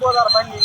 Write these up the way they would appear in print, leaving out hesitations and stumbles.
వెళ్ళిపోతారు బండి.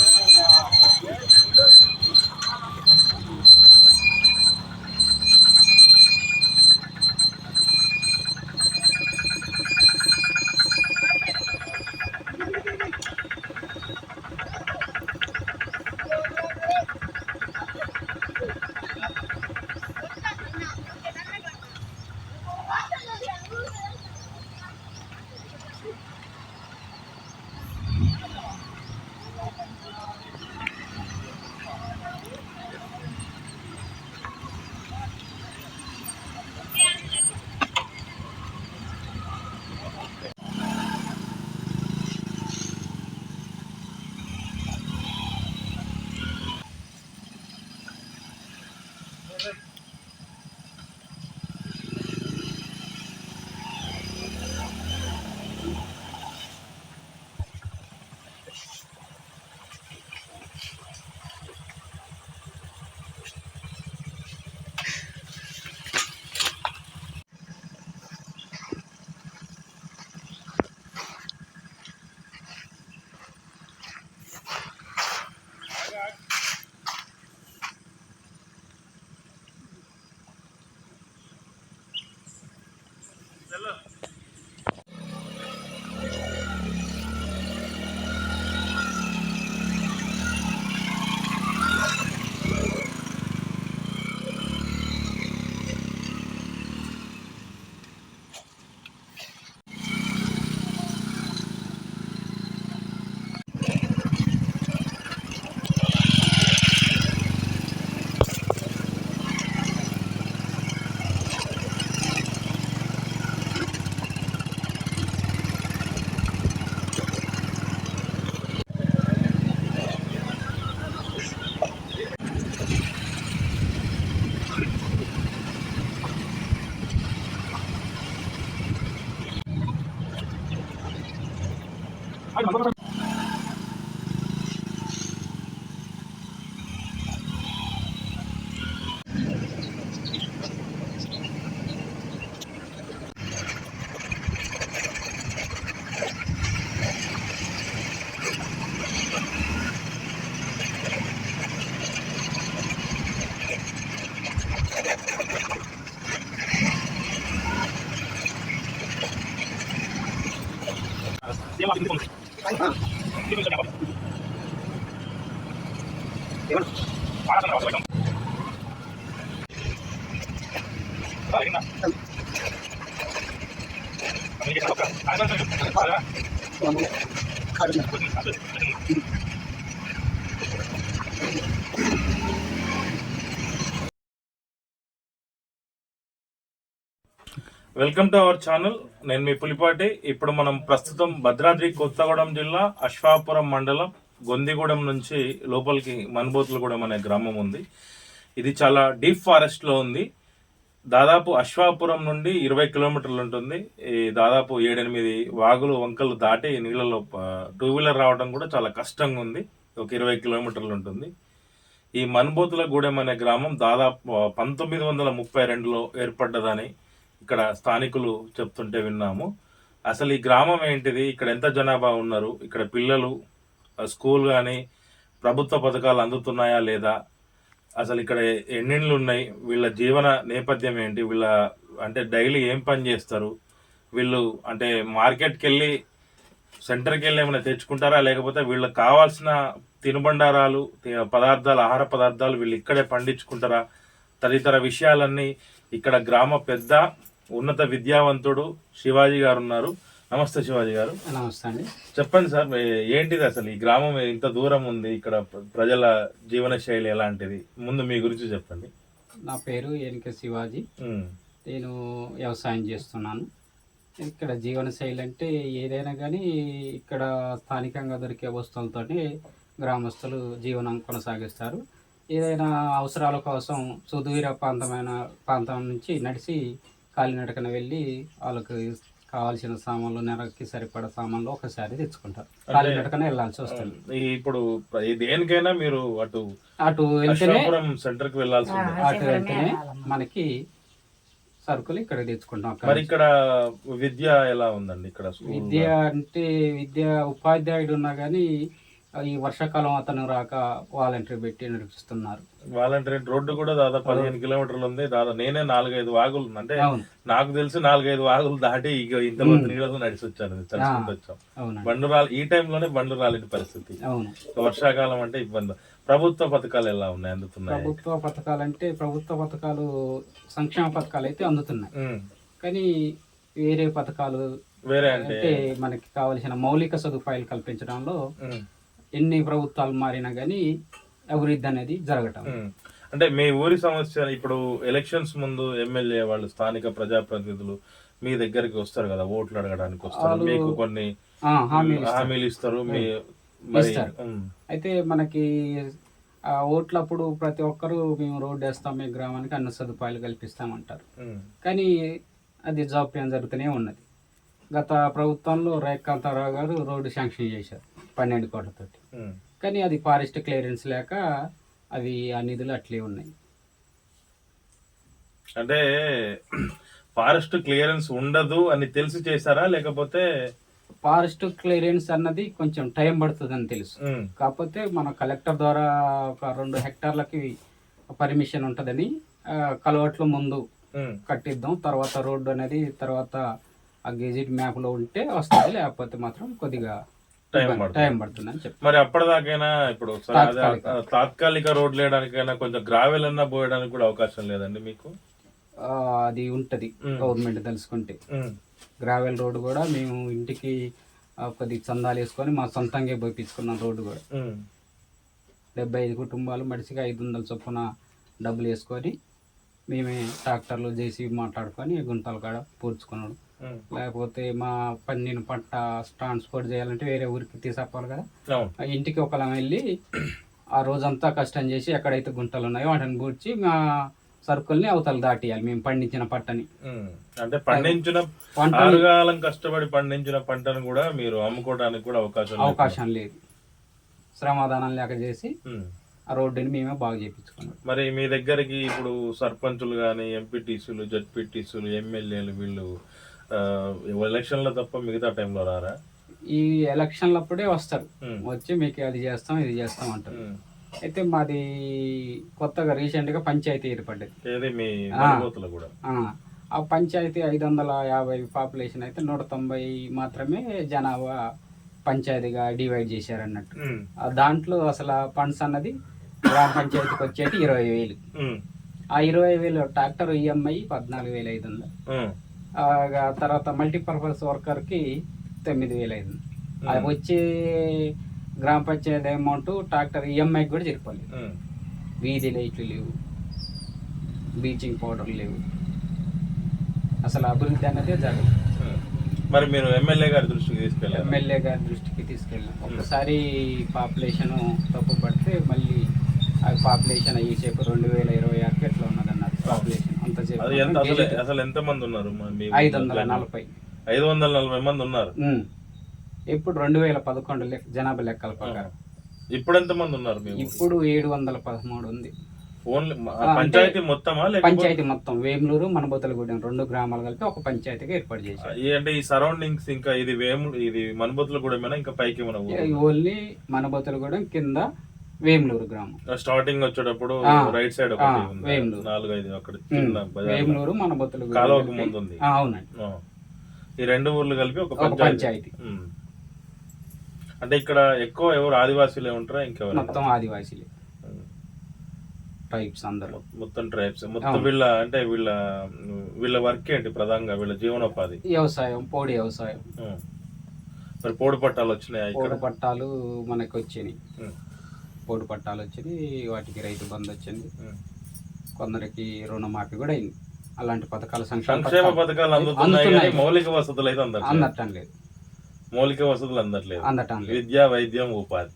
Welcome to our channel. నేను మీ పులిపాటి. ఇప్పుడు మనం ప్రస్తుతం భద్రాద్రి కొత్తగూడెం జిల్లా అశ్వాపురం మండలం గొందిగూడెం నుంచి లోపలికి మన్బోతులగూడెం అనే గ్రామం ఉంది. ఇది చాలా డీప్ ఫారెస్ట్ లో ఉంది. దాదాపు అశ్వాపురం నుండి 20 కిలోమీటర్లు ఉంటుంది. ఈ దాదాపు 7-8 వాగులు వంకలు దాటి నీళ్ళలో 2 వీలర్ రావడం కూడా చాలా కష్టంగా ఉంది. ఒక 20 కిలోమీటర్లు ఉంటుంది. ఈ మన్బోతులగూడెం అనే గ్రామం దాదాపు 1932లో ఏర్పడ్డదని ఇక్కడ స్థానికులు చెప్తుంటే విన్నాము. అసలు ఈ గ్రామం ఏంటిది, ఇక్కడ ఎంత జనాభా ఉన్నారు, ఇక్కడ పిల్లలు స్కూల్ కానీ ప్రభుత్వ పథకాలు అందుతున్నాయా లేదా, అసలు ఇక్కడ ఎన్నిళ్ళు ఉన్నాయి, వీళ్ళ జీవన నేపథ్యం ఏంటి, వీళ్ళ అంటే డైలీ ఏం పని చేస్తారు, వీళ్ళు అంటే మార్కెట్కి వెళ్ళి సెంటర్కి వెళ్ళి ఏమైనా తెచ్చుకుంటారా, లేకపోతే వీళ్ళకి కావాల్సిన తినుబండారాలు పదార్థాలు ఆహార పదార్థాలు వీళ్ళు ఇక్కడే పండించుకుంటారా, తదితర విషయాలన్నీ ఇక్కడ గ్రామ పెద్ద ఉన్నత విద్యావంతుడు శివాజీ గారు ఉన్నారు. నమస్తే శివాజీ గారు. నమస్తే అండి. చెప్పండి సార్, ఏంటిది అసలు ఈ గ్రామం ఇంత దూరం ఉంది, ఇక్కడ ప్రజల జీవన శైలి ఎలాంటిది, ముందు మీ గురించి చెప్పండి. నా పేరు ఏనిక శివాజీ. నేను వ్యవసాయం చేస్తున్నాను. ఇక్కడ జీవన శైలి అంటే ఏదైనా కానీ ఇక్కడ స్థానికంగా దొరికే వస్తువులతోటి గ్రామస్తులు జీవనం కొనసాగిస్తారు. ఏదైనా అవసరాల కోసం సుదూర ప్రాంతం నుంచి నడిచి కాలినడకన వెళ్ళి వాళ్ళకి కావాల్సిన సామాన్లు నెలకి సరిపడా సామాన్లు ఒకసారి తెచ్చుకుంటారు. కాలినడకన వెళ్ళాల్సి వస్తుంది. ఇప్పుడు దేనికైనా మీరు అటు వెళ్తేనే సెంటర్ కి వెళ్ళాల్సి అటు వెళ్తేనే మనకి సరుకులు ఇక్కడ తెచ్చుకుంటాం. మరి ఇక్కడ విద్య ఎలా ఉందండి? ఇక్కడ విద్య అంటే ఉపాధ్యాయుడు ఉన్నా కానీ ఈ వర్షాకాలం అతను రాక వాలంటీర్ పెట్టి నడిపిస్తున్నారు. వాలంటీర్ రోడ్డు కూడా దాదాపు 15 కిలోమీటర్లు ఉంది. దాదాపు నేనే 4-5 వాగులు అంటే అవును. నాకు తెలిసి 4-5 వాగులు దాటి ఇక ఇంతమంది నీళ్ళలో నడిచి వచ్చాను, తడుచుకుంటూ వచ్చాం. అవునండి. బండ్లు రాలి ఈ టైంలోనే బండ్లు రాలేని పరిస్థితి. అవును. వర్షాకాలం అంటే ఇబ్బంది. ప్రభుత్వ పథకాలు ఎలా ఉన్నాయి, అందుతున్నాయి? ప్రభుత్వ పథకాలంటే ప్రభుత్వ పథకాలు సంక్షేమ పథకాలు అయితే అందుతున్నాయి. కానీ వేరే పథకాలు వేరే అంటే అంటే మనకి కావలసిన మౌలిక సదుపాయాలు కల్పించడంలో ఎన్ని ప్రభుత్వాలు మారినా కానీ అభివృద్ధి అనేది జరగటం. అంటే మీ ఊరి సమస్య ఇప్పుడు ఎలక్షన్స్ ముందు ఎమ్మెల్యే వాళ్ళు స్థానిక ప్రజాప్రతినిధులు మీ దగ్గరికి వస్తారు కదా, ఓట్లు అడగడానికి వస్తారు, మీకు కొన్ని హామీలు ఇస్తారు. అయితే మనకి ఆ ఓట్లప్పుడు ప్రతి ఒక్కరు మేము రోడ్డు వేస్తాం, మీ గ్రామానికి అన్ని సదుపాయాలు కల్పిస్తామంటారు. కానీ అది జాప్యం జరుగుతూనే ఉన్నది. గత ప్రభుత్వంలో రేఖాంతారావు గారు రోడ్డు శాంక్షన్ చేశారు 12 కోట్లతోటి. కానీ అది ఫారెస్ట్ క్లియరెన్స్ లేక అవి ఆ నిధులు అట్లే ఉన్నాయి. అంటే ఫారెస్ట్ క్లియరెన్స్ ఉండదు అని తెలిసి చేశారా, లేకపోతే? ఫారెస్ట్ క్లియరెన్స్ అన్నది కొంచెం టైం పడుతుందని తెలుసు. కాకపోతే మన కలెక్టర్ ద్వారా ఒక 2 హెక్టార్లకి పర్మిషన్ ఉంటుందని కలవట్లు ముందు కట్టిద్దాం, తర్వాత రోడ్డు అనేది తర్వాత ఆ గెజిట్ మ్యాప్ లో ఉంటే వస్తుంది, లేకపోతే మాత్రం కొద్దిగా టైం పడుతుందని చెప్పి. మరి అప్పటిదాకైనా ఇప్పుడు తాత్కాలిక రోడ్లు వేయడానికైనా కొంచెం గ్రావెల్ అన్నా పోయడానికి కూడా అవకాశం లేదండి మీకు? అది ఉంటది గవర్నమెంట్ తెలుసుకుంటే. గ్రావెల్ రోడ్డు కూడా మేము ఇంటికి కొద్ది చందాలు వేసుకొని మా సొంతంగా పోయించుకున్నాం. రోడ్డు కూడా 75 కుటుంబాలు మడిసిగా 500 చొప్పున డబ్బులు వేసుకొని మేమే ట్రాక్టర్లు జేసీబీ మాట్లాడుకొని గుంతలు కాడ పూడ్చుకున్నాడు. లేకపోతే మా పండిన పంట ట్రాన్స్పోర్ట్ చేయాలంటే వేరే ఊరికి తీసుకుపోవాలి కదా, ఇంటికి ఒకలా వెళ్ళి ఆ రోజంతా కష్టం చేసి ఎక్కడైతే గుంటలు ఉన్నాయో వాటిని పూడ్చి మా సరుకుల్ని అవతల దాటియాలి మేము పండించిన పంటని. అంటే పండించిన కష్టపడి పండించిన పంటను కూడా మీరు అమ్ముకోవడానికి కూడా అవకాశం లేదు. శ్రమాదానం లేక చేసి ఆ రోడ్డుని మేమే బాగా చేయించుకున్నాం. మరి మీ దగ్గరికి ఇప్పుడు సర్పంచులు కానీ, ఎంపీటీసీలు, జడ్పీటీసీలు, ఎమ్మెల్యేలు వీళ్ళు ఎలక్షన్లో తప్ప మిగతా టైంలో రారా? ఈ ఎలక్షన్లప్పుడే వస్తారు, వచ్చి మీకు అది చేస్తాం ఇది చేస్తాం అంటారు. అయితే మాది కొత్తగా రీసెంట్ గా పంచాయతీ ఏర్పడ్డది. ఆ పంచాయతీ 550 పాపులేషన్ అయితే 190 మాత్రమే జనాభా పంచాయతీగా డివైడ్ చేశారు అన్నట్టు. దాంట్లో అసలు ఫండ్స్ అన్నది గ్రామ పంచాయతీకి వచ్చేటి 20,000. ఆ 20,000 ట్రాక్టర్ ఈఎంఐ 14,500. తర్వాత మల్టీపర్పస్ వర్కర్ కి 9,500. అది వచ్చే గ్రామ పంచాయతీ అమౌంట్ ట్రాక్టర్ ఈఎంఐ కూడా సరిపోలేదు. వీధి లైట్లు లేవు, బ్లీచింగ్ పౌడర్ లేవు, అసలు అభివృద్ధి అనేది జరగదు. మరి మీరు ఎమ్మెల్యే గారి దృష్టికి తీసుకెళ్ళాం. ఒకసారి పాపులేషన్ తప్పు పడితే మళ్ళీ ఆ పాపులేషన్ అయ్యేసేపు 2026 ఎట్లా ఉన్నదన్నారు పాపులేషన్ అంతసేపు. అసలు ఎంత మంది ఉన్నారు? 540. 540 మంది ఉన్నారు. ఇప్పుడు 2011 జనాభా లెక్కల ప్రకారం. ఇప్పుడు ఎంత మంది ఉన్నారు? ఇప్పుడు 713 ఉంది. పంచాయతీ మొత్తమా? పంచాయతీ మొత్తం వేములూరు, మనబోతలగూడెం 2 గ్రామాలు కలిపి ఒక పంచాయతీగా ఏర్పాటు చేశారు. అంటే ఈ సరౌండింగ్స్ ఇంకా ఇది మనబోతలగూడెం ఇంకా పైకి ఓన్లీ మనబోతలగూడెం కింద వేములూరు గ్రామం. స్టార్టింగ్ వచ్చేటప్పుడు రైట్ సైడ్ వేములూరు, 4-5 అక్కడ వేములూరు, మనబోతలగూడెం కాలువకు ముందు ఉంది. అవునండి. ఈ 2 ఊర్లు కలిపి ఒక పంచాయతీ. అంటే ఇక్కడ ఎక్కువ ఎవరు ఆదివాసీలే ఉంటారా? ఇంకెవరు? మొత్తం ఆదివాసీలే, ట్రైబ్స్ అందరూ. మొత్తం ట్రైబ్స్. మొత్తం వీళ్ళ వర్క్ ఏంటి ప్రధానంగా? వీళ్ళ జీవనోపాధి వ్యవసాయం, పోడి వ్యవసాయం. మరి పోడు పట్టాలు వచ్చినాయి? పోడు పట్టాలు మనకి వచ్చినాయి. పోడు పట్టాలు వచ్చినాయి, వాటికి రైతు బంధు వచ్చింది, కొందరికి రుణమాఫీ కూడా అయింది. అలాంటి పథకాలు సంక్షేమ పథకాలు అందుతున్నాయి. మౌలిక వసతులు అయితే అందటం లేదు. మౌలిక వసతులు అందటం లేదు. విద్యా, వైద్యం, ఉపాధి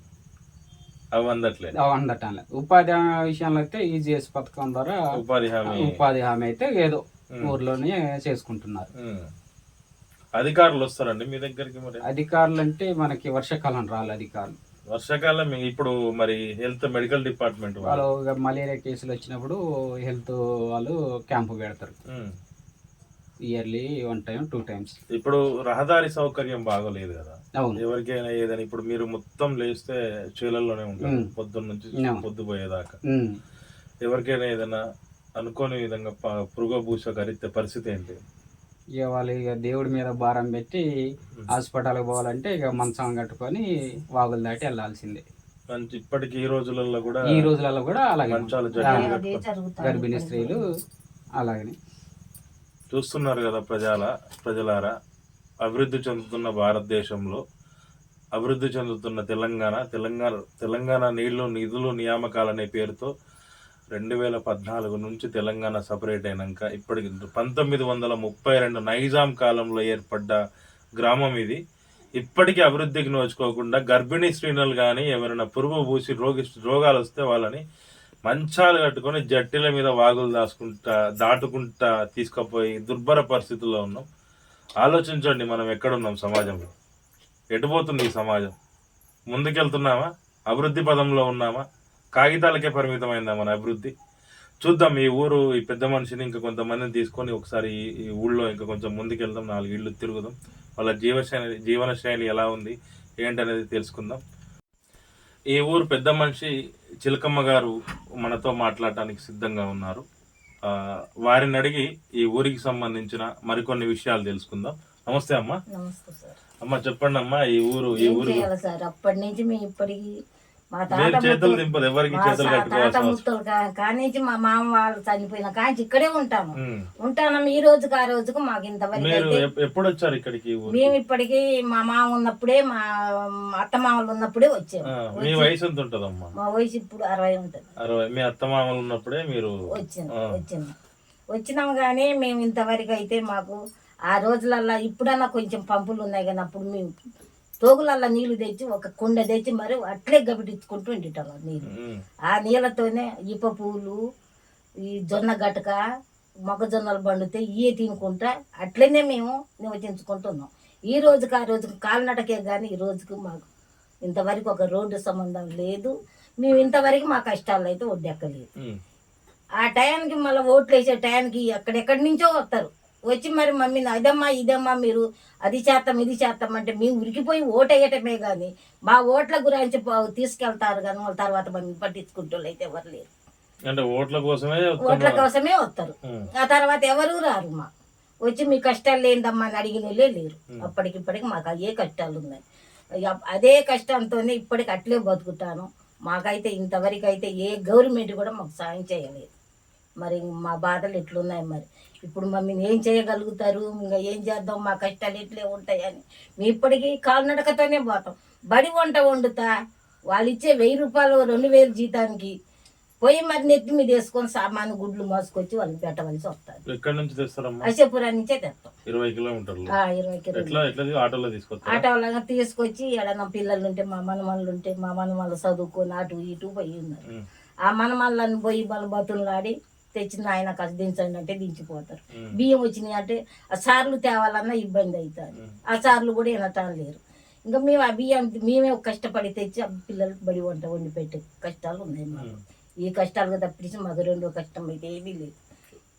అవి అందటం లేదు. ఉపాధి విషయంలో అయితే ఈజీఎస్ పథకం ద్వారా ఉపాధి హామీ అయితే ఏదో ఊర్లోనే చేసుకుంటున్నారు. అధికారులు వస్తారండి మీ దగ్గరికి? మరి అధికారులు అంటే మనకి వర్షాకాలం రాలి అధికారులు. వర్షాకాలం ఇప్పుడు మరి హెల్త్ మెడికల్ డిపార్ట్మెంట్ వాళ్ళు మలేరియా కేసులు వచ్చినప్పుడు హెల్త్ వాళ్ళు క్యాంపు పెడతారు. Yearly 1 time 2 times. ఇప్పుడు రహదారి సౌకర్యం బాగోలేదు కదా, అవును. ఎవరికైనా ఏదైనా ఇప్పుడు మీరు మొత్తం లేస్తే చేలల్లోనే ఉంటారు పొద్దున్న నుంచి అవును. పొద్దుపోయేదాకా. ఉమ్. ఎవరికైనా ఏదైనా అనుకోని విధంగా పురుగు పూస కరిస్తే పరిస్థితి ఏంటి? ఇక వాళ్ళు ఇక దేవుడి మీద భారం పెట్టి హాస్పిటల్కి పోవాలంటే ఇక మంచం కట్టుకొని వాగులు దాటి వెళ్ళాల్సిందే. మంచి ఇప్పటికి ఈ రోజులలో కూడా ఈ రోజులలో కూడా అలాగే మంచాలు ఉంది. గర్భిణీ స్త్రీలు అలాగనే చూస్తున్నారు కదా ప్రజలారా. అభివృద్ధి చెందుతున్న భారతదేశంలో అభివృద్ధి చెందుతున్న తెలంగాణ నిధులు నియామకాలు అనే పేరుతో 2014 నుంచి తెలంగాణ సపరేట్ అయినాక ఇప్పటికి 1932 నైజాం కాలంలో ఏర్పడ్డ గ్రామం ఇది. ఇప్పటికీ అభివృద్ధికి నోచుకోకుండా గర్భిణీ స్త్రీలు కానీ ఎవరైనా పురుగు పూసి రోగాలు వస్తే వాళ్ళని మంచాలు కట్టుకొని జట్టిల మీద వాగులు దాటుకుంటా తీసుకుపోయి దుర్భర పరిస్థితుల్లో ఉన్నాం. ఆలోచించండి, మనం ఎక్కడున్నాం సమాజంలో, ఎటుపోతుంది ఈ సమాజం? ముందుకెళ్తున్నామా? అభివృద్ధి పదంలో ఉన్నామా? కాగితాలకే పరిమితమైందా మన అభివృద్ధి? చూద్దాం. ఈ పెద్ద మనిషిని ఇంకా కొంతమందిని తీసుకొని ఒకసారి ఈ ఊళ్ళో ఇంకా కొంచెం ముందుకెళ్దాం, 4 ఇళ్ళు తిరుగుదాం, వాళ్ళ జీవన శైలి ఎలా ఉంది ఏంటనేది తెలుసుకుందాం. ఈ ఊరు పెద్ద మనిషి చిలకమ్మ గారు మనతో మాట్లాడటానికి సిద్ధంగా ఉన్నారు. వారిని అడిగి ఈ ఊరికి సంబంధించిన మరికొన్ని విషయాలు తెలుసుకుందాం. నమస్తే అమ్మా. నమస్తే సార్. అమ్మ చెప్పండి అమ్మా, ఈ ఊరు సార్ అప్పటి నుంచి మేము ఇప్పటికి మా చేతులు దింపదు, ఎవరికి చేతులు తాత ముత్తలు కానించి మా మామ వాళ్ళు చనిపోయిన కాంచి ఇక్కడే ఉంటాము. ఈ రోజుకి ఆ రోజుకు మాకు ఇంతవరకు ఎప్పుడు వచ్చారు ఇక్కడికి? మేము ఇప్పటికి మా మామ ఉన్నప్పుడే, మా అత్తమామలు ఉన్నప్పుడే వచ్చాము. మీ వయసు ఎంత ఉంటదమ్మా? మా వయసు ఇప్పుడు 60 ఉంటుంది. 60. మీ అత్తమామలు ఉన్నప్పుడే మీరు వచ్చినాము కానీ మేము ఇంతవరకు అయితే మాకు ఆ రోజులల్లా ఇప్పుడన్నా కొంచెం పంపులు ఉన్నాయి కానీ అప్పుడు మేము తోగులల్లా నీళ్లు తెచ్చి ఒక కుండ తెచ్చి మరి అట్లే గబిటించుకుంటూ ఉండేటాం నీళ్ళు. ఆ నీళ్ళతోనే ఇప్ప పూలు, ఈ జొన్న గటక, మొక్కజొన్నలు పండితే ఇవే తినుకుంటా అట్లనే మేము నివసించుకుంటున్నాం. ఈ రోజుకి ఆ రోజుకి కాలినటకే కానీ ఈ రోజుకి మాకు ఇంతవరకు ఒక రోడ్డు సంబంధం లేదు. మేము ఇంతవరకు మా కష్టాలు అయితే ఒడ్డెక్కలేదు. ఆ టయానికి మళ్ళీ ఓట్లు వేసే టయానికి ఎక్కడెక్కడి నుంచో వస్తారు, వచ్చి మరి మమ్మీని అదమ్మా ఇదమ్మా మీరు అది చేస్తాం ఇది చేస్తాం అంటే మేము ఉరికిపోయి ఓటు వేయటమే కానీ మా ఓట్ల గురించి తీసుకెళ్తారు కానీ వాళ్ళ తర్వాత మమ్మల్ని పట్టించుకుంటూ అయితే ఎవరు లేరు. అంటే ఓట్ల కోసమే వస్తారు. ఆ తర్వాత ఎవరు రారు. మా వచ్చి మీ కష్టాలు ఏందమ్మా అని అడిగిన వాళ్ళే లేరు. అప్పటికిప్పటికి మాకు అయ్యే కష్టాలు ఉన్నాయి. అదే కష్టంతోనే ఇప్పటికి అట్లే బతుకుతాను. మాకైతే ఇంతవరకు అయితే ఏ గవర్నమెంట్ కూడా మాకు సాయం చేయలేదు. మరి మా బాధలు ఎట్లున్నాయి మరి ఇప్పుడు మమ్మీని ఏం చేయగలుగుతారు, ఇంకా ఏం చేద్దాం, మా కష్టాలు ఎట్లే ఉంటాయని మేము ఇప్పటికీ కాలినడకతోనే పోతాం. బడి వంట వండుతా వాళ్ళు ఇచ్చే 1000 రూపాయలు 2000 జీతానికి పోయి మరి నెత్తి మీద వేసుకొని సామాను గుడ్లు మోసుకొచ్చి వాళ్ళకి పెట్టవలసి వస్తుంది. ఎక్కడి నుంచి తెస్తారమ్మా? అశపురం నుంచే తెస్తాం. 20 కిలోమీటర్లు. 20 కిలోమీటర్లు ఆటోలో తీసుకొచ్చి ఏడన్నా పిల్లలు ఉంటే మా మనమల్లు ఉంటే మా మనమల్లు చదువుకొని అటు ఇటు పోయి ఉన్నారు. ఆ మనమల్లని పోయి వాళ్ళ బతులాడి తెచ్చిన ఆయన కాస్త దించండి అంటే దించిపోతారు. బియ్యం వచ్చినాయి అంటే ఆ సార్లు తేవాలన్నా ఇబ్బంది అవుతుంది. ఆ సార్లు కూడా వినటం లేరు. ఇంకా మేము ఆ బియ్యం మేమే కష్టపడి తెచ్చి ఆ పిల్లలకు బడి వంట వండి పెట్టే కష్టాలు ఉన్నాయి మాకు. ఈ కష్టాలు తప్పించి మాకు రెండో కష్టం అయితే ఏమీ లేదు.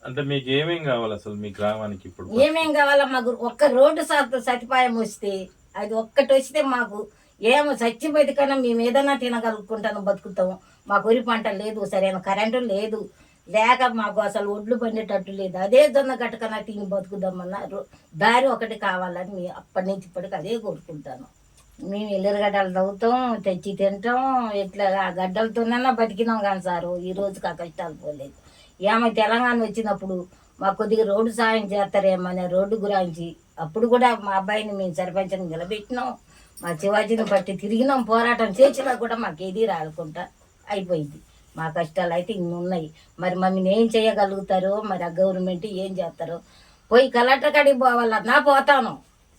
అంటే మీకు ఏమేం కావాలి అసలు మీ గ్రామానికి? ఇప్పుడు ఏమేం కావాలా? మాకు ఒక్క రోడ్డు సదుపాయం వస్తే, అది ఒక్కటి వస్తే మాకు ఏమో చచ్చిపోతే కన్నా మేము ఏదైనా తినగలుగుకుంటాను, బతుకుతాము. మాకు వరి పంట లేదు, సరైన కరెంటు లేదు, లేక మాకు అసలు ఒడ్లు పండేటట్టు లేదు. అదే జొన్న గట్టకన్నా తిని బతుకుదామన్నా దారి ఒకటి కావాలని మేము అప్పటి నుంచి ఇప్పటికి అదే కోరుకుంటాను. మేము ఎల్లురగడ్డలు తవ్వుతాం, తెచ్చి తింటాం, ఇట్లా ఆ గడ్డలతోనన్నా బతికినాం కానీ సారు ఈ రోజుకి ఆ కష్టాలు పోలేదు. ఏమో తెలంగాణ వచ్చినప్పుడు మాకు కొద్దిగా రోడ్డు సాయం చేస్తారేమనే రోడ్డు గురించి అప్పుడు కూడా మా అబ్బాయిని మేము సర్పంచ్ని నిలబెట్టినాం. మా శివాజీని బట్టి తిరిగినాం, పోరాటం చేసినా కూడా మాకు ఏది రాకుండా అయిపోయింది. మా కష్టాలు అయితే ఇన్ని ఉన్నాయి. మరి మమ్మల్ని ఏం చేయగలుగుతారో మరి ఆ గవర్నమెంట్ ఏం చేస్తారో. పోయి కలెక్టర్ కాడికి పోవాలన్నా పోతాను,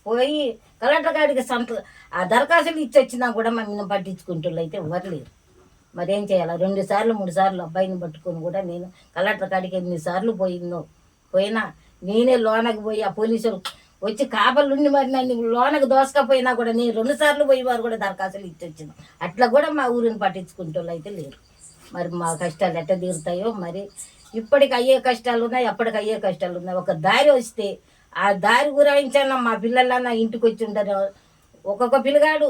పోయి కలెక్టర్ కాడికి ఆ దరఖాస్తులు ఇచ్చి వచ్చినా కూడా మమ్మల్ని పట్టించుకుంటుళ్ళు అయితే ఎవరు లేరు. మరి ఏం చేయాలి? 2 సార్లు 3 సార్లు అబ్బాయిని పట్టుకొని కూడా నేను కలెక్టర్ కాడికి 8 సార్లు పోయినా నేనే లోనకి పోయి ఆ పోలీసులు వచ్చి కాపలుండి మరి నన్ను లోనకు దోసకపోయినా కూడా నేను 2 సార్లు పోయి వారు కూడా దరఖాస్తులు ఇచ్చి వచ్చిన. అట్లా కూడా మా ఊరిని పట్టించుకుంటూ అయితే లేరు. మరి మా కష్టాలు ఎట్లా తీరుతాయో మరి. ఇప్పటికి అయ్యే కష్టాలు ఉన్నాయి, అప్పటికి అయ్యే కష్టాలు ఉన్నాయి. ఒక దారి వస్తే ఆ దారి గురాయించన్న మా పిల్లలన్నా ఇంటికి వచ్చి ఉండరు. ఒక్కొక్క పిల్లగాడు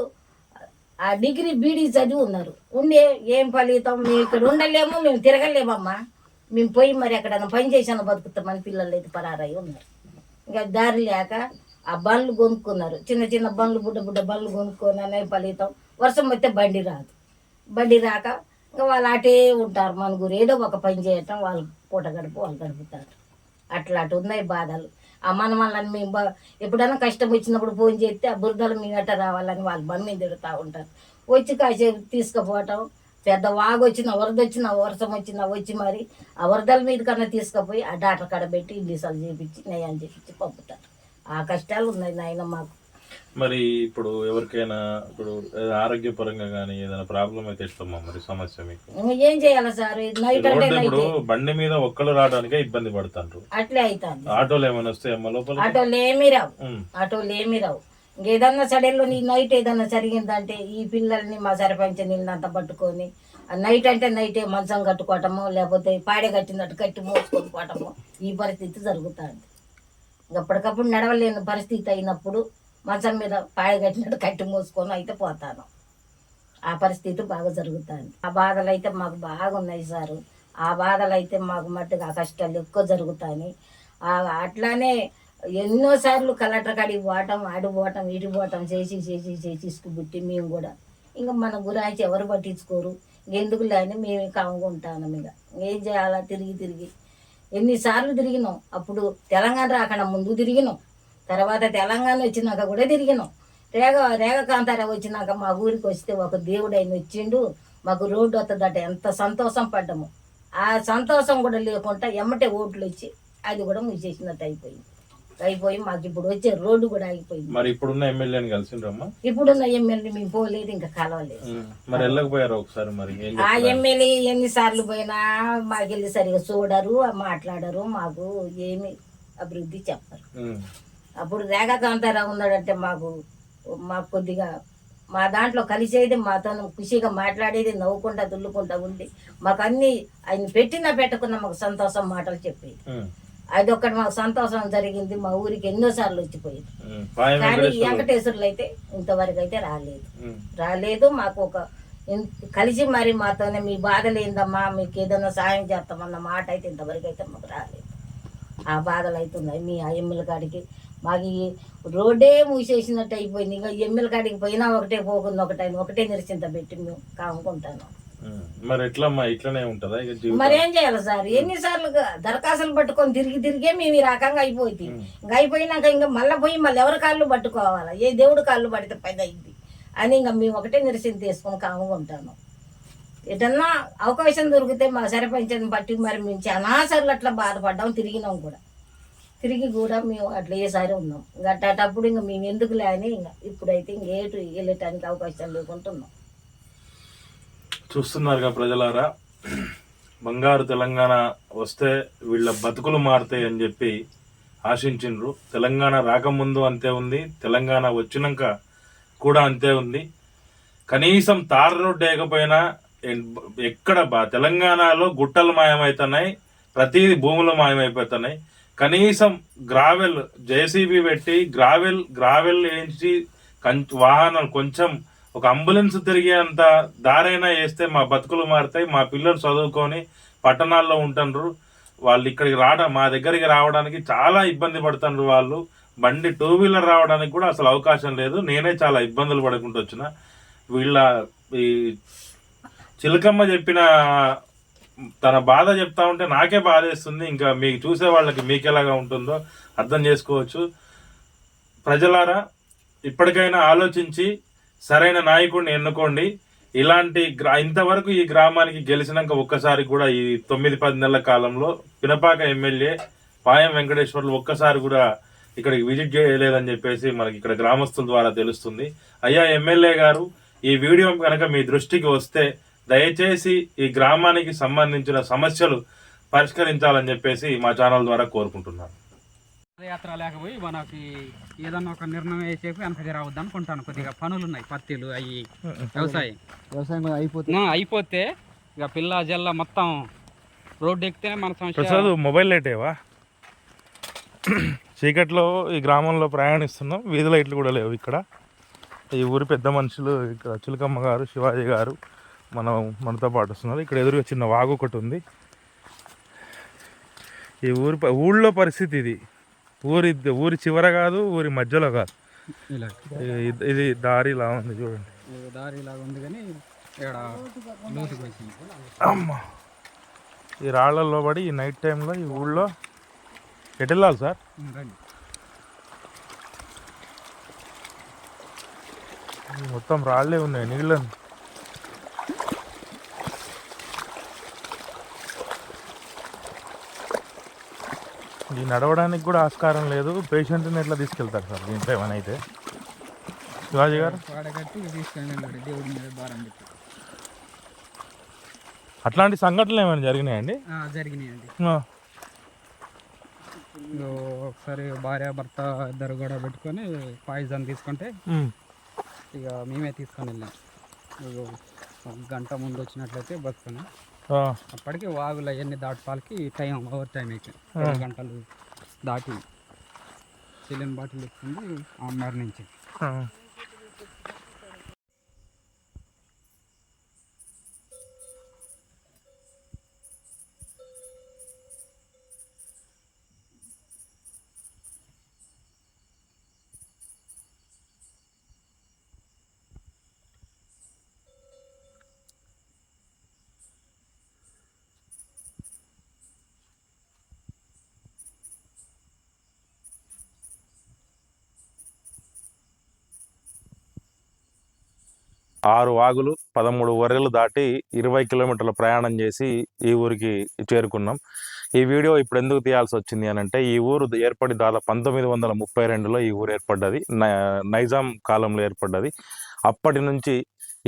ఆ డిగ్రీ బీడీ చదివి ఉన్నారు. ఉండే ఏం ఫలితం, మేము ఇక్కడ ఉండలేము, మేము తిరగలేమమ్మా, మేము పోయి మరి ఎక్కడన్నా పని చేసాను బతుకుతామని పిల్లలు అయితే పరారై ఉన్నారు. ఇంకా దారి లేక ఆ బండ్లు కొనుక్కున్నారు, చిన్న చిన్న బండ్లు, బుడ్డ బుడ్డ బండ్లు కొనుక్కొని అనే ఫలితం వర్షం వస్తే బండి రాదు. బండి రాక ఇంకా వాళ్ళు అటే ఉంటారు. మనగురు ఏదో ఒక పని చేయటం, వాళ్ళు పూట గడుపు వాళ్ళు గడుపుతారు. అట్లా ఉన్నాయి బాధలు. ఆ మనమల్ని మేము ఎప్పుడైనా కష్టం వచ్చినప్పుడు ఫోన్ చేస్తే ఆ బురదలు మీ గట్ట రావాలని వాళ్ళు బండి మీద తిడుతూ ఉంటారు. వచ్చి కాసేపు తీసుకుపోవటం, పెద్ద వాగు వచ్చినా, వరద వచ్చినా, వర్షం వచ్చినా వచ్చి మరి ఆ వరదల మీద కన్నా తీసుకుపోయి ఆ డాక్టర్ కాడ పెట్టి ఇండిసాలు చేపించి నయాలు చేపించి పంపుతారు. ఆ కష్టాలు ఉన్నాయి నాయన మాకు. మరి ఇప్పుడు ఎవరికైనా ఇప్పుడు ఆరోగ్యపరంగా కానీ ఏదైనా ప్రాబ్లం అయితే ఇస్తామా మరి సమస్య మీకు ఏం చేయాలి సార్? నైట్ అంటే ఇప్పుడు బండి మీద ఒక్కరు రావడానికే ఇబ్బంది పడుతుంటారు. అట్లే అవుతుంది. ఆటోలు ఏమైనా వస్తాయమ్మా లోపల? ఆటోలు ఏమీ రావు. ఇంకేదన్నా సడన్లో నీ నైట్ ఏదన్నా జరిగిందంటే ఈ పిల్లల్ని మా సర్పంచ్ నీళ్ళంతా పట్టుకొని నైట్ అంటే నైటే మంచం కట్టుకోవటము, లేకపోతే పాడే కట్టినట్టు కట్టి మోసుకొనుకోవటము, ఈ పరిస్థితి జరుగుతుంది. ఎప్పటికప్పుడు నడవలేని పరిస్థితి అయినప్పుడు మంచం మీద పాయ కట్టినట్టు కట్టి మోసుకొని అయితే పోతాను. ఆ పరిస్థితి బాగా జరుగుతుంది. ఆ బాధలు అయితే మాకు బాగున్నాయి సారు. ఆ బాధలు అయితే మాకు మట్టుగా ఆ కష్టాలు ఎక్కువ జరుగుతాయి. అట్లానే ఎన్నోసార్లు కలెక్టర్ కాడికి పోవటం, ఆడిపోవటం, ఇడిపోవటం చేసి తీసుకుబుట్టి మేము కూడా ఇంకా మన గురించి ఎవరు పట్టించుకోరు. ఎందుకు లేని మేము కాముకుంటాను. ఇక ఏం చేయాలా? తిరిగి ఎన్నిసార్లు తిరిగినాం. అప్పుడు తెలంగాణ రాకుండా ముందు తిరిగినాం, తర్వాత తెలంగాణ వచ్చినాక కూడా తిరిగినాం. రేగ కాంతారా వచ్చినాక మా ఊరికి వస్తే ఒక దేవుడు ఆయన వచ్చిండు, మాకు రోడ్డు వస్తుందట, ఎంత సంతోషం పడ్డాము. ఆ సంతోషం కూడా లేకుండా ఎమ్మటే ఓట్లు వచ్చి అది కూడా మూసేసినట్టు అయిపోయి మాకు ఇప్పుడు వచ్చే రోడ్డు కూడా ఆగిపోయింది. మరి ఇప్పుడున్న ఎమ్మెల్యేని కలిసిండ్రమ్మా? ఇప్పుడున్న ఎమ్మెల్యే మేము పోలేదు, ఇంకా కలవలేదు. మరి వెళ్ళకపోయారు ఒకసారి? మరి ఆ ఎమ్మెల్యే ఎన్నిసార్లు పోయినా మాకెళ్ళి సరిగా చూడరు, మాట్లాడరు, మాకు ఏమి అభివృద్ధి చెప్పరు. అప్పుడు రేఖా కాంతారావు ఉన్నాడంటే మాకు కొద్దిగా మా దాంట్లో కలిసేది, మాతో ఖుషిగా మాట్లాడేది, నవ్వుకుంటా దుల్లుకుంటా ఉండి మాకు అన్ని ఆయన పెట్టకున్నా మాకు సంతోషం మాటలు చెప్పేది. అది ఒక్కటి మాకు సంతోషం జరిగింది. మా ఊరికి ఎన్నోసార్లు వచ్చిపోయింది. కానీ వెంకటేశ్వర్లు అయితే ఇంతవరకు అయితే రాలేదు. మాకు ఒక కలిసి మరి మాతోనే మీ బాధలు ఏందమ్మా, మీకు ఏదైనా సాయం చేస్తామన్న మాట అయితే ఇంతవరకు అయితే మాకు రాలేదు. ఆ బాధలు అవుతున్నాయి. మీ ఆ ఎమ్మెల్యే కాడికి మాకు ఈ రోడ్డే మూసేసినట్టు అయిపోయింది. ఇంకా ఎమ్మెల్యే కాడికి పోయినా ఒకటే, పోకుండా ఒకటే నిరసింత పెట్టి మేము కాముకుంటాను. మరి ఎట్లమ్మా? ఇట్లనే ఉంటుందా? మరి ఏం చేయాలి సార్? ఎన్నిసార్లు దరఖాస్తులు పట్టుకొని తిరిగే మేము ఈ రకంగా అయిపోయింది. ఇంకా అయిపోయినాక ఇంకా మళ్ళీ ఎవరి కాళ్ళు పట్టుకోవాలా, ఏ దేవుడు కాళ్ళు పడితే పని అయింది అని ఇంకా మేము ఒకటే నిరసింత తీసుకొని కాముకుంటాను. ఏదన్నా అవకాశం దొరికితే మా సర్పంచ్ని బట్టి మరి మేము చాలాసార్లు అట్లా బాధపడ్డాం, తిరిగి కూడా మేము అట్లా ఏసారి ఉన్నాం. ఇంకా అట్టప్పుడు ఇంకా మేము ఎందుకు లేని ఇంకా ఇప్పుడైతే ఇంకేటు వెళ్ళటానికి అవకాశం లేకుంటున్నాం. చూస్తున్నారుగా ప్రజలారా, బంగారు తెలంగాణ వస్తే వీళ్ళ బతుకులు మారుతాయి అని చెప్పి ఆశించిండ్రు. తెలంగాణ రాకముందు అంతే ఉంది, తెలంగాణ వచ్చినాక కూడా అంతే ఉంది. కనీసం తార్ రోడ్డు వేయకపోయినా ఎక్కడ తెలంగాణలో గుట్టలు మాయమవుతున్నాయి, ప్రతిదీ భూములు మాయమైపోతున్నాయి. కనీసం గ్రావెల్ జేసీబీ పెట్టి గ్రావెల్ వేయించి వాహనాలు కొంచెం ఒక అంబులెన్స్ తిరిగేంత దారైనా వేస్తే మా బతుకులు మారుతాయి. మా పిల్లలు చదువుకొని పట్టణాల్లో ఉంటున్నారు. వాళ్ళు ఇక్కడికి మా దగ్గరికి రావడానికి చాలా ఇబ్బంది పడుతున్నారు. వాళ్ళు బండి 2 వీలర్ రావడానికి కూడా అసలు అవకాశం లేదు. నేనే చాలా ఇబ్బందులు పడుకుంటూ వచ్చిన. వీళ్ళ ఈ చిలకమ్మ చెప్పిన తన బాధ చెప్తా ఉంటే నాకే బాధేస్తుంది. ఇంకా మీకు చూసే వాళ్ళకి మీకెలాగా ఉంటుందో అర్థం చేసుకోవచ్చు. ప్రజలారా, ఇప్పటికైనా ఆలోచించి సరైన నాయకుడిని ఎన్నుకోండి. ఇలాంటి ఇంతవరకు ఈ గ్రామానికి గెలిచినాక ఒక్కసారి కూడా ఈ 9-10 నెలల కాలంలో పినపాక ఎమ్మెల్యే పాయం వెంకటేశ్వర్లు ఒక్కసారి కూడా ఇక్కడికి విజిట్ చేయలేదని చెప్పేసి మనకి ఇక్కడ గ్రామస్తుల ద్వారా తెలుస్తుంది. అయ్యా ఎమ్మెల్యే గారు, ఈ వీడియో కనుక మీ దృష్టికి వస్తే దయచేసి ఈ గ్రామానికి సంబంధించిన సమస్యలు పరిష్కరించాలని చెప్పేసి మా ఛానల్ ద్వారా కోరుకుంటున్నాను. పాదయాత్ర లేకపోయి మనకి ఏదన్నా ఒక నిర్ణయం వేసేపు వెనక జరగవద్దు అనుకుంటాను. కొద్దిగా పనులు ఉన్నాయి, పత్తిలు అవి వ్యవసాయం అయిపోతే ఇక పిల్ల జల్ల మొత్తం రోడ్డు ఎక్కితేనే మన సమస్య. మొబైల్ లేటేవా చీకట్లో ఈ గ్రామంలో ప్రయాణిస్తున్నాం. వీధి లైట్లు కూడా లేవు ఇక్కడ. ఈ ఊరి పెద్ద మనుషులు ఇక్కడ చిలకమ్మ గారు, శివాజీ గారు మనతో పాటు వస్తున్నారు. ఇక్కడ ఎదురుగా చిన్న వాగు ఒకటి ఉంది. ఈ ఊళ్ళో పరిస్థితి ఇది. ఊరి చివర కాదు, ఊరి మధ్యలో కాదు. ఇది దారి ఇలా ఉంది చూడండి. దారి ఇలాగ ఉంది కానీ ఇక్కడ అమ్మ ఈ రాళ్లలో పడి ఈ నైట్ టైంలో ఈ ఊళ్ళో ఎటు వెళ్ళాలి సార్? మొత్తం రాళ్ళే ఉన్నాయి, నీళ్ళని. ఈ నడవడానికి కూడా ఆస్కారం లేదు. పేషెంట్ని ఎట్లా తీసుకెళ్తారు సార్ దీంట్లో ఏమైనా అయితే? శివాజీ గారు అట్లాంటి సంఘటనలు ఏమైనా జరిగినాయండి? జరిగినాయండి. ఒకసారి భార్య భర్త ఇద్దరు కూడా పెట్టుకొని పాయిజన్ తీసుకుంటే ఇక మేమే తీసుకొని వెళ్ళాం. ఒక గంట ముందు వచ్చినట్లయితే బతుకున్నాం. అప్పటికి వాగులు అవన్నీ దాటపాలకి టైం ఓవర్ టైం అయితే 2 గంటలు దాటి చిల్లిన బాటిల్ ఎక్కుంది మరణించి. ఆరు వాగులు 13 వర్రెలు దాటి 20 కిలోమీటర్ల ప్రయాణం చేసి ఈ ఊరికి చేరుకున్నాం. ఈ వీడియో ఇప్పుడు ఎందుకు తీయాల్సి వచ్చింది అని అంటే, ఈ ఊరు ఏర్పడి దాదాపు 1932లో ఈ ఊరు ఏర్పడ్డది. నైజాం కాలంలో ఏర్పడ్డది. అప్పటి నుంచి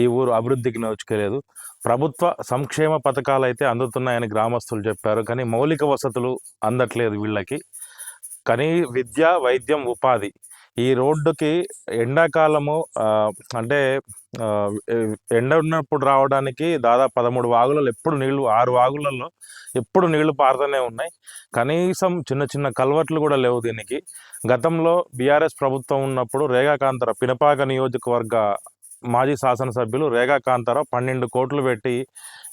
ఈ ఊరు అభివృద్ధికి నోచుకోలేదు. ప్రభుత్వ సంక్షేమ పథకాలు అయితే అందుతున్నాయని గ్రామస్తులు చెప్పారు, కానీ మౌలిక వసతులు అందట్లేదు వీళ్ళకి. కానీ విద్య, వైద్యం, ఉపాధి ఈ రోడ్డుకి ఎండాకాలము అంటే ఎండ ఉన్నప్పుడు రావడానికి దాదాపు 13 వాగులలో ఎప్పుడు నీళ్లు, 6 వాగులలో ఎప్పుడు నీళ్లు పారుతూనే ఉన్నాయి. కనీసం చిన్న చిన్న కల్వర్ట్లు కూడా లేవు దీనికి. గతంలో బీఆర్ఎస్ ప్రభుత్వం ఉన్నప్పుడు రేగాకాంతారావు, పినపాక నియోజకవర్గ మాజీ శాసనసభ్యులు రేగాకాంతారావు 12 కోట్లు పెట్టి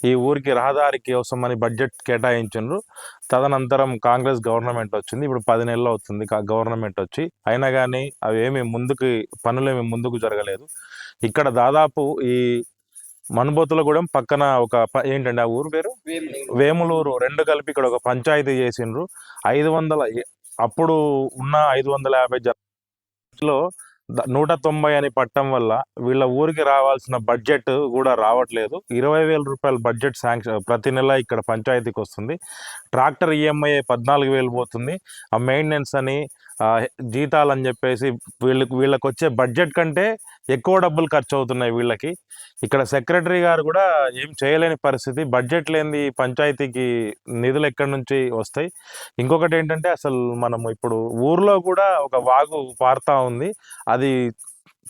ఈ ఊరికి రహదారి కోసమని బడ్జెట్ కేటాయించారు. తదనంతరం కాంగ్రెస్ గవర్నమెంట్ వచ్చింది. ఇప్పుడు 10 నెలలు అవుతుంది గవర్నమెంట్ వచ్చి. అయినా కానీ పనులేమి ముందుకు జరగలేదు. ఇక్కడ దాదాపు ఈ మనుబోతులగూడెం పక్కన ఏంటండి ఆ ఊరు పేరు? వేములూరు. 2 కలిపి ఇక్కడ ఒక పంచాయతీ చేసిండ్రు. 500 అప్పుడు ఉన్న 550 జనాలో 190 అని పట్టడం వల్ల వీళ్ళ ఊరికి రావాల్సిన బడ్జెట్ కూడా రావట్లేదు. 20,000 రూపాయల బడ్జెట్ శాంక్షన్ ప్రతి నెల ఇక్కడ పంచాయతీకి వస్తుంది. ట్రాక్టర్ ఈఎంఐ 14,000 పోతుంది. ఆ మెయింటెనెన్స్ అని జీతాలు అని చెప్పేసి వీళ్ళకి వచ్చే బడ్జెట్ కంటే ఎక్కువ డబ్బులు ఖర్చు అవుతున్నాయి వీళ్ళకి. ఇక్కడ సెక్రటరీ గారు కూడా ఏం చేయలేని పరిస్థితి. బడ్జెట్ లేని పంచాయతీకి నిధులు ఎక్కడి నుంచి వస్తాయి? ఇంకొకటి ఏంటంటే, అసలు మనము ఇప్పుడు ఊర్లో కూడా ఒక వాగు పారుతా ఉంది. అది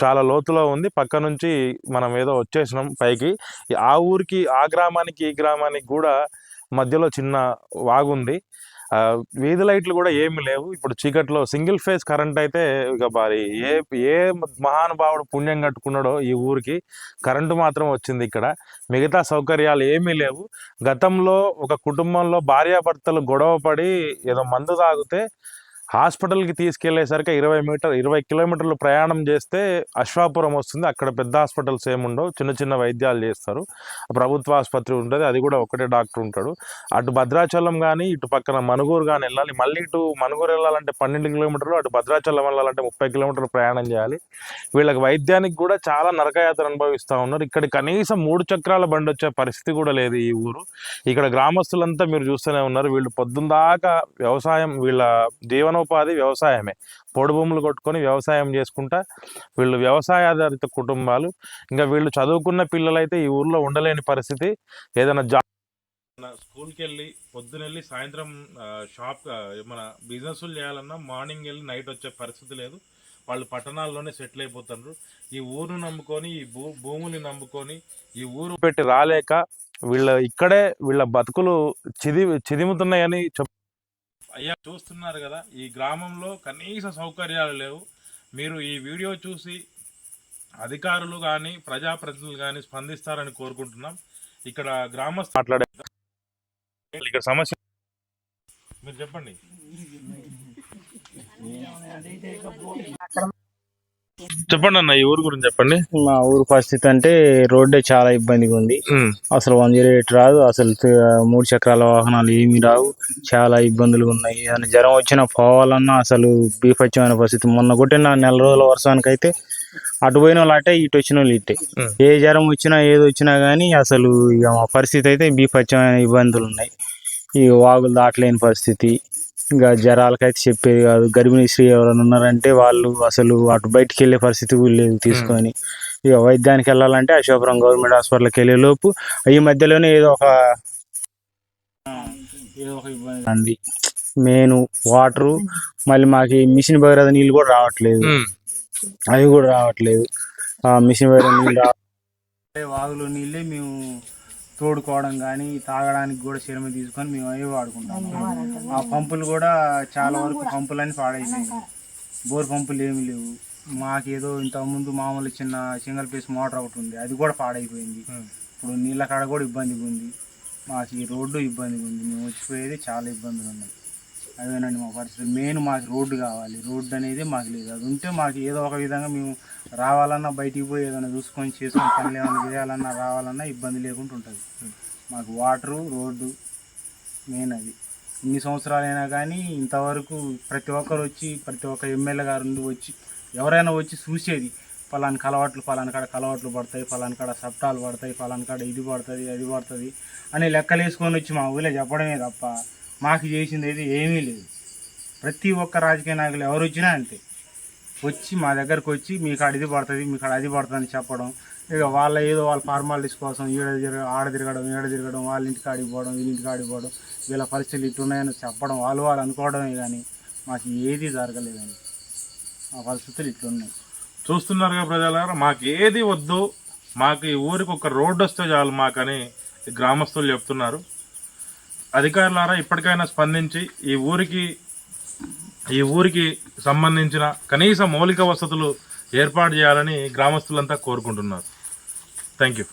చాలా లోతులో ఉంది. పక్క నుంచి మనం ఏదో వచ్చేసినాం పైకి. ఆ ఊరికి, ఆ గ్రామానికి, ఈ గ్రామానికి కూడా మధ్యలో చిన్న వాగు ఉంది. వీధి లైట్లు కూడా ఏమి లేవు. ఇప్పుడు చీకట్లో సింగిల్ ఫేజ్ కరెంట్ అయితే ఇక మరి ఏ మహానుభావుడు పుణ్యం కట్టుకున్నాడో ఈ ఊరికి కరెంటు మాత్రం వచ్చింది. ఇక్కడ మిగతా సౌకర్యాలు ఏమీ లేవు. గతంలో ఒక కుటుంబంలో భార్యాభర్తలు గొడవ పడి ఏదో మందు తాగితే హాస్పిటల్కి తీసుకెళ్లేసరికి 20 కిలోమీటర్లు ప్రయాణం చేస్తే అశ్వాపురం వస్తుంది. అక్కడ పెద్ద హాస్పిటల్స్ ఏముండవు, చిన్న చిన్న వైద్యాలు చేస్తారు. ప్రభుత్వ ఆసుపత్రి ఉంటుంది, అది కూడా ఒకటే డాక్టర్ ఉంటాడు. అటు భద్రాచలం కానీ ఇటు పక్కన మనుగూరు కానీ వెళ్ళాలి. మళ్ళీ ఇటు మనుగూరు వెళ్ళాలంటే 12 కిలోమీటర్లు, అటు భద్రాచలం వెళ్ళాలంటే 30 కిలోమీటర్లు ప్రయాణం చేయాలి. వీళ్ళకి వైద్యానికి కూడా చాలా నరకయాత్ర అనుభవిస్తూ ఉన్నారు. ఇక్కడ కనీసం 3 చక్రాల బండి వచ్చే పరిస్థితి కూడా లేదు ఈ ఊరు. ఇక్కడ గ్రామస్తులంతా మీరు చూస్తూనే ఉన్నారు. వీళ్ళు పొద్దున్న దాకా వ్యవసాయం, వీళ్ళ జీవనోపాధి వ్యవసాయమే. పొడి భూములు కొట్టుకొని వ్యవసాయం చేసుకుంటా వీళ్ళు వ్యవసాయ ఆధారిత కుటుంబాలు. ఇంకా వీళ్ళు చదువుకున్న పిల్లలైతే ఈ ఊర్లో ఉండలేని పరిస్థితి. ఏదైనా స్కూల్కి వెళ్ళి పొద్దునెళ్ళి సాయంత్రం షాప్ మన బిజినెస్లు చేయాలన్నా మార్నింగ్ వెళ్ళి నైట్ వచ్చే పరిస్థితి లేదు. వాళ్ళు పట్టణాల్లోనే సెటిల్ అయిపోతున్నారు. ఈ ఊరును నమ్ముకొని, ఈ భూముని నమ్ముకొని ఈ ఊరు పెట్టి రాలేక వీళ్ళ బతుకులు చిదిముతున్నాయని అయ్యా చూస్తున్నారు కదా, ఈ గ్రామంలో కనీస సౌకర్యాలు లేవు. మీరు ఈ వీడియో చూసి అధికారులు కానీ ప్రజాప్రతినిధులు కానీ స్పందిస్తారని కోరుకుంటున్నాం. ఇక్కడ గ్రామస్తు మాట్లాడే ఇక్కడ సమస్య మీరు చెప్పండి. చెప్పండి అన్న, ఈ ఊరు గురించి చెప్పండి. మా ఊరు పరిస్థితి అంటే రోడ్డే చాలా ఇబ్బందిగా ఉంది. అసలు 108 రాదు, అసలు 3 చక్రాల వాహనాలు ఏమి రావు, చాలా ఇబ్బందులు ఉన్నాయి. ఏదైనా జ్వరం వచ్చినా పోవాలన్నా అసలు బీభత్సమైన పరిస్థితి. మొన్న కొట్టిన నెల రోజుల వర్షానికి అయితే అటు పోయిన వాళ్ళు అటే, ఇటు వచ్చిన వాళ్ళు ఇట్టే. ఏ జ్వరం వచ్చినా ఏది వచ్చినా కానీ అసలు ఇక మా పరిస్థితి అయితే బీభత్సమైన ఇబ్బందులు ఉన్నాయి. ఈ వాగులు దాటలేని పరిస్థితి, ఇంకా జ్వరాలకైతే చెప్పేది కాదు. గర్భిణీ స్త్రీ ఎవరైనా ఉన్నారంటే వాళ్ళు అసలు అటు బయటికి వెళ్ళే పరిస్థితి కూడా లేదు తీసుకొని. ఇక వైద్యానికి వెళ్ళాలంటే అశోకపురం గవర్నమెంట్ హాస్పిటల్కి వెళ్ళే లోపు ఈ మధ్యలోనే ఏదో ఒక ఇబ్బంది అంది. మెయిన్ వాటరు, మళ్ళీ మాకు మిషన్ భగీరథ నీళ్ళు కూడా రావట్లేదు, అవి కూడా రావట్లేదు. మిషన్ భగీరథ నీళ్ళు వాగులో నీళ్ళే మేము తోడుకోవడం కానీ తాగడానికి కూడా చెరుమ తీసుకొని మేము అవి వాడుకుంటాం. ఆ పంపులు కూడా చాలా వరకు పంపులన్నీ పాడైపోయాయి. బోర్ పంపులు ఏమి లేవు. మాకేదో ఇంతకుముందు మామూలు చిన్న సింగిల్ పీస్ మోటార్ ఒకటి ఉంది, అది కూడా పాడైపోయింది. ఇప్పుడు నీళ్ళ కాడ కూడా ఇబ్బందిగా ఉంది. మాకు ఈ రోడ్డు ఇబ్బందిగా ఉంది. మేము వచ్చిపోయేది చాలా ఇబ్బందులు ఉన్నాయి. అదేనండి మా పరిస్థితి. మెయిన్ మాకు రోడ్డు కావాలి. రోడ్డు అనేది మాకు లేదు. అది ఉంటే మాకు ఏదో ఒక విధంగా మేము రావాలన్నా, బయటికి పోయి ఏదైనా చూసుకొని చేసుకొని పనులు ఏమైనా చేయాలన్నా రావాలన్నా ఇబ్బంది లేకుండా ఉంటుంది. మాకు వాటరు, రోడ్డు మెయిన్ అది. ఇన్ని సంవత్సరాలైనా కానీ ఇంతవరకు ప్రతి ఒక్కరు వచ్చి, ప్రతి ఒక్క ఎమ్మెల్యే గారు వచ్చి ఎవరైనా వచ్చి చూసేది, పలానా కలవాట్లు, పలానా కాడ కలవాట్లు పడతాయి, పలానా కాడ సప్తాలు పడతాయి, పలానా కాడ ఇది పడుతుంది, అది పడుతుంది అని లెక్కలు వేసుకొని వచ్చి మా ఊళ్ళో చెప్పడమే తప్ప మాకు చేసింది అయితే ఏమీ లేదు. ప్రతి ఒక్క రాజకీయ నాయకులు ఎవరు వచ్చినా అంతే, వచ్చి మా దగ్గరకు వచ్చి మీ కాడ ఇది పడుతుంది, మీ కాడ అది పడుతుంది అని చెప్పడం. ఇక వాళ్ళ ఏదో వాళ్ళ ఫార్మాలిటీస్ కోసం ఆడ తిరగడం, ఏడ తిరగడం, వాళ్ళ ఇంటికి ఆడిపోవడం, వీళ్ళింటికి ఆడిపోవడం, వీళ్ళ పరిస్థితులు ఇట్టున్నాయని చెప్పడం, వాళ్ళు అనుకోవడమే కానీ మాకు ఏది జరగలేదండి. మా పరిస్థితులు ఇట్లున్నాయి. చూస్తున్నారుగా ప్రజలారా, మాకు ఏది వద్దు, మాకు ఈ ఊరికి ఒక రోడ్డు వస్తే చాలు మాకని గ్రామస్తులు చెప్తున్నారు. అధికారులారా ఇప్పటికైనా స్పందించి ఈ ఊరికి సంబంధించిన కనీస మౌలిక వసతులు ఏర్పాటు చేయాలని గ్రామస్తులంతా కోరుకుంటున్నారు. Thank you.